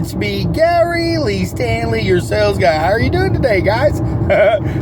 It's me, Gary Lee Stanley, your sales guy. How are you doing today, guys?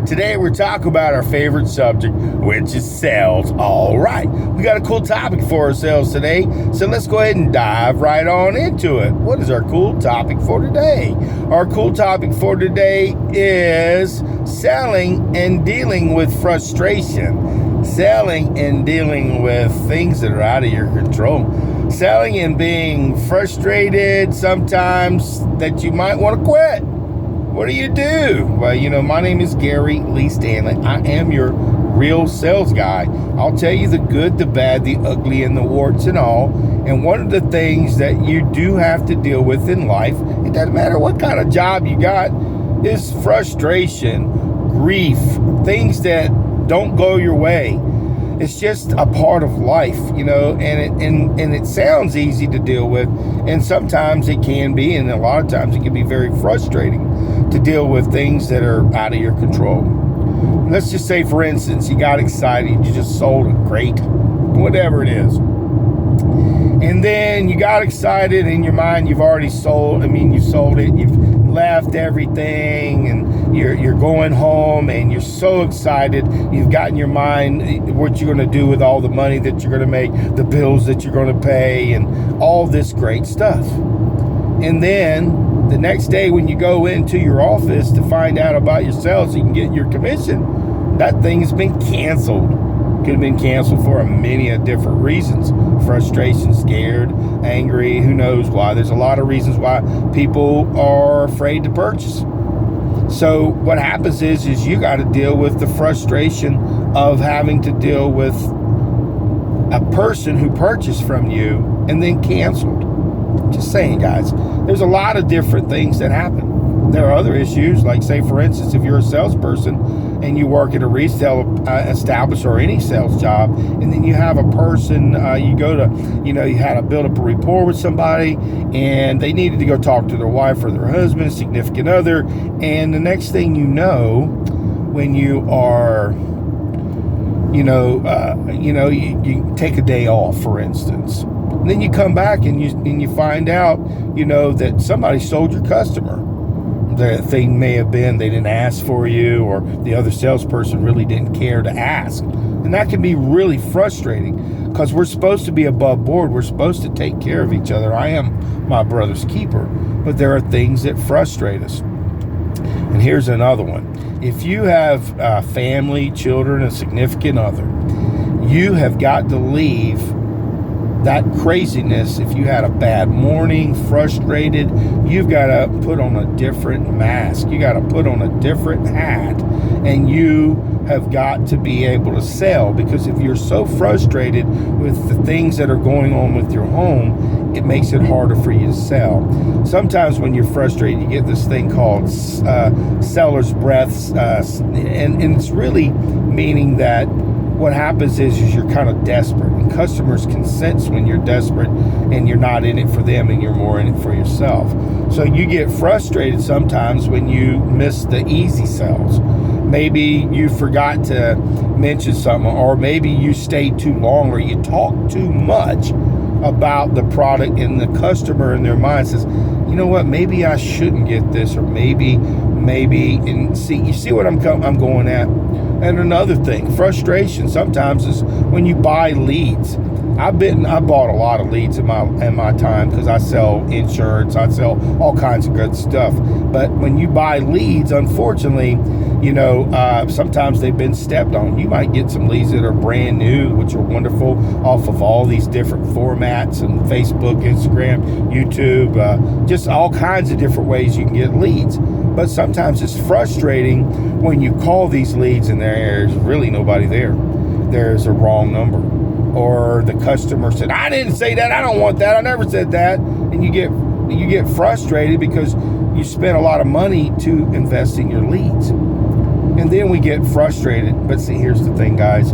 Today we're talking about our favorite subject, which is sales. All right, we got a cool topic for ourselves today, so let's go ahead and dive right on into it. What is our cool topic for today? Our cool topic for today is selling and dealing with frustration. Selling and dealing with things that are out of your control. Selling and being frustrated sometimes that you might want to quit. What do you do? Well, my name is Gary Lee Stanley. I am your real sales guy. I'll tell you the good, the bad, the ugly, and the warts and all. And one of the things that you do have to deal with in life, it doesn't matter what kind of job you got, is frustration, grief, things that don't go your way. It's just a part of life, and it sounds easy to deal with, and sometimes it can be, and a lot of times it can be very frustrating to deal with things that are out of your control. Let's just say, for instance, you got excited, you just sold a crate, whatever it is. And then you got excited in your mind, you sold it, you've left everything, and you're going home, and you're so excited. You've got in your mind what you're going to do with all the money that you're going to make, the bills that you're going to pay, and all this great stuff. And then the next day when you go into your office to find out about your sales so you can get your commission, that thing has been canceled. Could have been canceled for many different reasons. Frustration, scared, angry, who knows why. There's a lot of reasons why people are afraid to purchase. So what happens is you got to deal with the frustration of having to deal with a person who purchased from you and then canceled. Just saying, guys, there's a lot of different things that happen. There are other issues, like, say, for instance, if you're a salesperson and you work at a retail establishment or any sales job, and then you have a person, you had to build up a rapport with somebody, and they needed to go talk to their wife or their husband, significant other, and the next thing you know, when you are, you take a day off, for instance, and then you come back and you find out, that somebody sold your customer. The thing may have been they didn't ask for you, or the other salesperson really didn't care to ask. And that can be really frustrating because we're supposed to be above board. We're supposed to take care of each other. I am my brother's keeper. But there are things that frustrate us. And here's another one. If you have family, children, a significant other, you have got to leave that craziness. If you had a bad morning, frustrated, you've got to put on a different mask. You got to put on a different hat, and you have got to be able to sell, because if you're so frustrated with the things that are going on with your home, it makes it harder for you to sell. Sometimes when you're frustrated, you get this thing called seller's breath, and it's really meaning that what happens is you're kind of desperate, and customers can sense when you're desperate and you're not in it for them and you're more in it for yourself. So you get frustrated sometimes when you miss the easy sales. Maybe you forgot to mention something, or maybe you stayed too long, or you talk too much about the product, and the customer in their mind says, you know what, maybe I shouldn't get this, or maybe, and you see what I'm going at. And another thing, frustration sometimes is when you buy leads. I bought a lot of leads in my time, because I sell insurance, I sell all kinds of good stuff. But when you buy leads, unfortunately, sometimes they've been stepped on. You might get some leads that are brand new, which are wonderful, off of all these different formats, and Facebook, Instagram, YouTube, just all kinds of different ways you can get leads. But sometimes it's frustrating when you call these leads and there's really nobody there. There's a wrong number. Or the customer said, I didn't say that, I don't want that, I never said that. And you get frustrated because you spent a lot of money to invest in your leads. And then we get frustrated. But see, here's the thing, guys.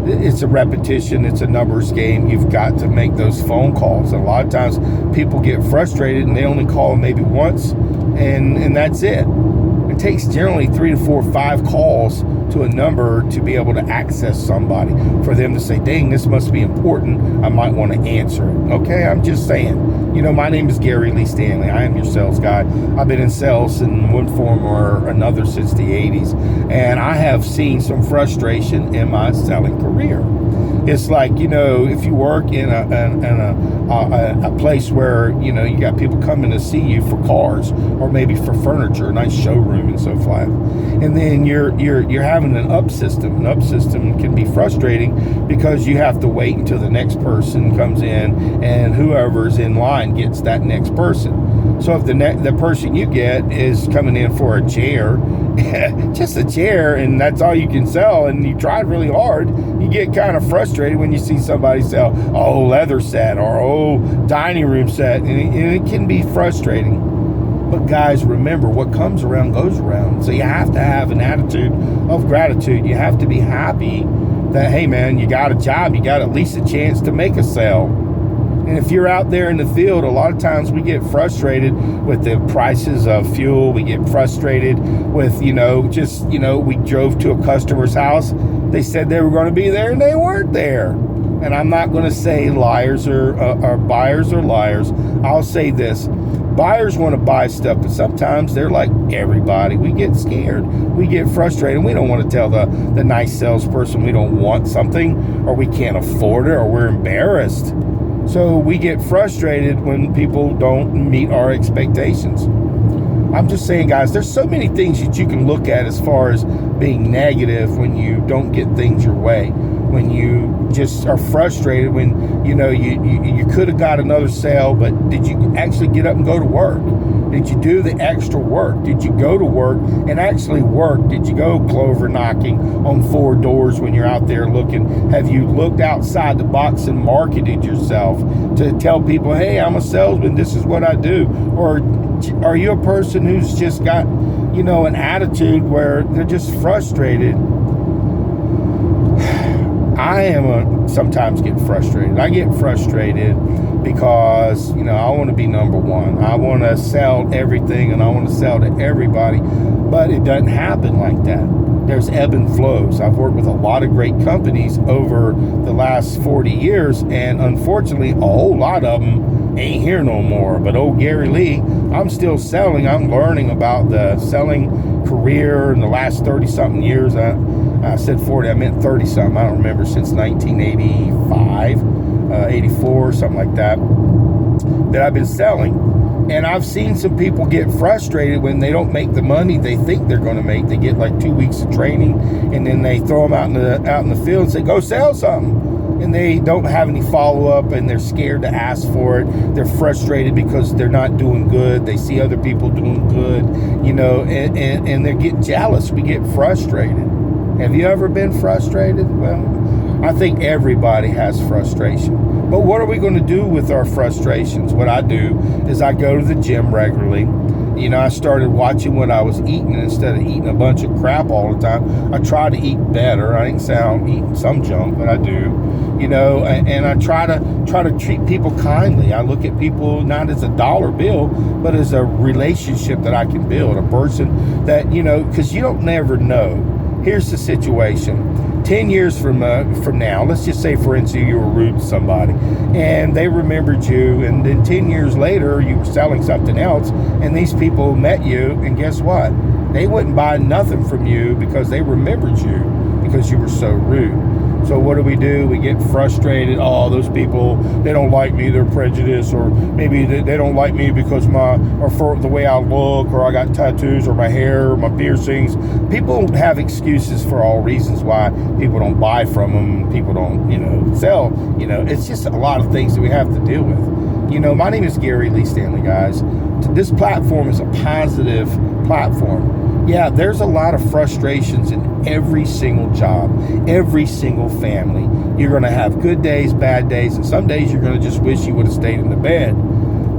It's a repetition. It's a numbers game. You've got to make those phone calls. And a lot of times people get frustrated and they only call maybe once, and that's it. It takes generally 3 to 4 or 5 calls to a number to be able to access somebody, for them to say, dang, this must be important, I might want to answer it. Okay, I'm just saying. My name is Gary Lee Stanley. I am your sales guy. I've been in sales in one form or another since the 80s, and I have seen some frustration in my selling career. It's like, if you work in a place where, you got people coming to see you for cars or maybe for furniture, a nice showroom and so forth. And then you're having an up system. An up system can be frustrating because you have to wait until the next person comes in and whoever's in line gets that next person. So if the person you get is coming in for a chair, just a chair, and that's all you can sell, and you tried really hard, you get kind of frustrated when you see somebody sell leather set or dining room set, and it can be frustrating. But guys, remember, what comes around goes around. So you have to have an attitude of gratitude. You have to be happy that, hey man, you got a job, you got at least a chance to make a sale. And if you're out there in the field, a lot of times we get frustrated with the prices of fuel. We get frustrated with, we drove to a customer's house. They said they were going to be there and they weren't there. And I'm not going to say liars or buyers are liars. I'll say this. Buyers want to buy stuff, but sometimes they're like everybody. We get scared. We get frustrated. We don't want to tell the nice salesperson we don't want something, or we can't afford it, or we're embarrassed. So we get frustrated when people don't meet our expectations. I'm just saying, guys, there's so many things that you can look at as far as being negative when you don't get things your way. When you just are frustrated, when you could have got another sale, but did you actually get up and go to work? Did you do the extra work? Did you go to work and actually work? Did you go clover knocking on 4 doors when you're out there looking? Have you looked outside the box and marketed yourself to tell people, hey, I'm a salesman, this is what I do? Or are you a person who's just got, an attitude where they're just frustrated? Sometimes get frustrated. I get frustrated because, I want to be number one. I want to sell everything and I want to sell to everybody, but it doesn't happen like that. There's ebb and flows. I've worked with a lot of great companies over the last 40 years, and unfortunately, a whole lot of them ain't here no more. But Gary Lee, I'm still selling. I'm learning about the selling career in the last 30-something years. I said 40, I meant 30-something. I don't remember, since 1985, 84, something like that I've been selling. And I've seen some people get frustrated when they don't make the money they think they're going to make. They get like 2 weeks of training, and then they throw them out in the field and say, go sell something. And they don't have any follow-up, and they're scared to ask for it. They're frustrated because they're not doing good. They see other people doing good, and they get jealous. We get frustrated. Have you ever been frustrated? Well, I think everybody has frustration. But what are we going to do with our frustrations? What I do is I go to the gym regularly. I started watching what I was eating instead of eating a bunch of crap all the time. I try to eat better. I ain't saying I'm eating some junk, but I do. And I try to treat people kindly. I look at people not as a dollar bill, but as a relationship that I can build. A person that, because you don't never know. Here's the situation. 10 years from now, let's just say, for instance, you were rude to somebody and they remembered you, and then 10 years later you were selling something else and these people met you, and guess what? They wouldn't buy nothing from you because they remembered you because you were so rude. So what do? We get frustrated. Oh, those people, they don't like me, they're prejudiced, or maybe they don't like me because for the way I look, or I got tattoos, or my hair, or my piercings. People have excuses for all reasons why people don't buy from them, people don't, sell. It's just a lot of things that we have to deal with. My name is Gary Lee Stanley, guys. This platform is a positive platform. Yeah, there's a lot of frustrations in every single job, every single family. You're going to have good days, bad days, and some days you're going to just wish you would have stayed in the bed.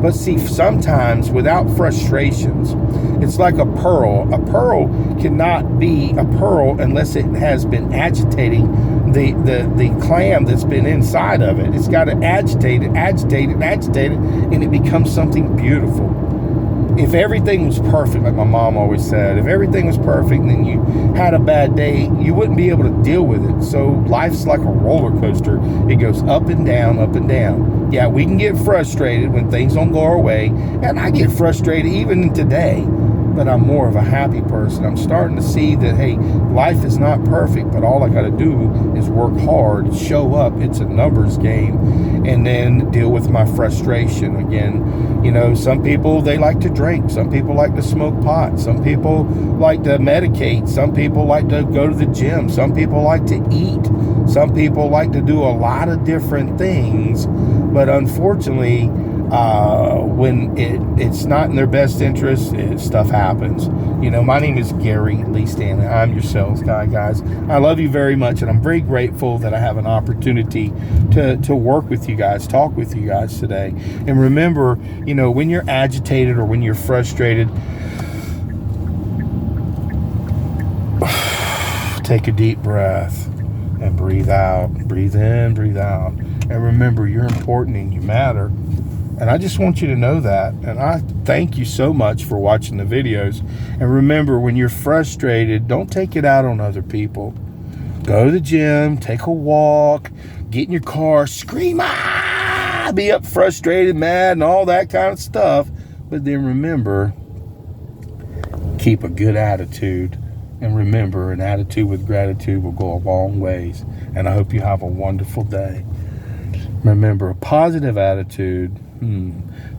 But see, sometimes without frustrations, it's like a pearl. A pearl cannot be a pearl unless it has been agitating the clam that's been inside of it. It's got to agitate it, and it becomes something beautiful. if everything was perfect, like my mom always said, if everything was perfect and then you had a bad day, you wouldn't be able to deal with it. So life's like a roller coaster. It goes up and down, up and down. Yeah, we can get frustrated when things don't go our way, and I get frustrated even today, but I'm more of a happy person. I'm starting to see that, hey, life is not perfect, but all I got to do is work hard, show up. It's a numbers game, and then deal with my frustration. Again, you know, some people, they like to drink. Some people like to smoke pot. Some people like to medicate. Some people like to go to the gym. Some people like to eat. Some people like to do a lot of different things, but unfortunately, when it's not in their best interest, stuff happens. You know, my name is Gary Lee Stanley. I'm your sales guy, guys. I love you very much, and I'm very grateful that I have an opportunity to work with you guys, talk with you guys today. And remember, you know, when you're agitated or when you're frustrated, take a deep breath and breathe out. Breathe in, breathe out. And remember, you're important and you matter. And I just want you to know that. And I thank you so much for watching the videos. And remember, when you're frustrated, don't take it out on other people. Go to the gym, take a walk, get in your car, scream, ah, be up frustrated, mad, and all that kind of stuff. But then remember, keep a good attitude. And remember, an attitude with gratitude will go a long ways. And I hope you have a wonderful day. Remember, a positive attitude,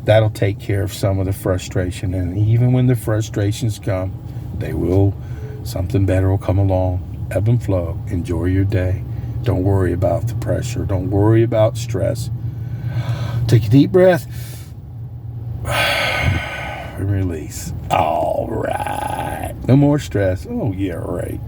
that'll take care of some of the frustration. And even when the frustrations come, something better will come along. Ebb and flow. Enjoy your day. Don't worry about the pressure. Don't worry about stress. Take a deep breath and release. All right. No more stress. Oh, yeah, right.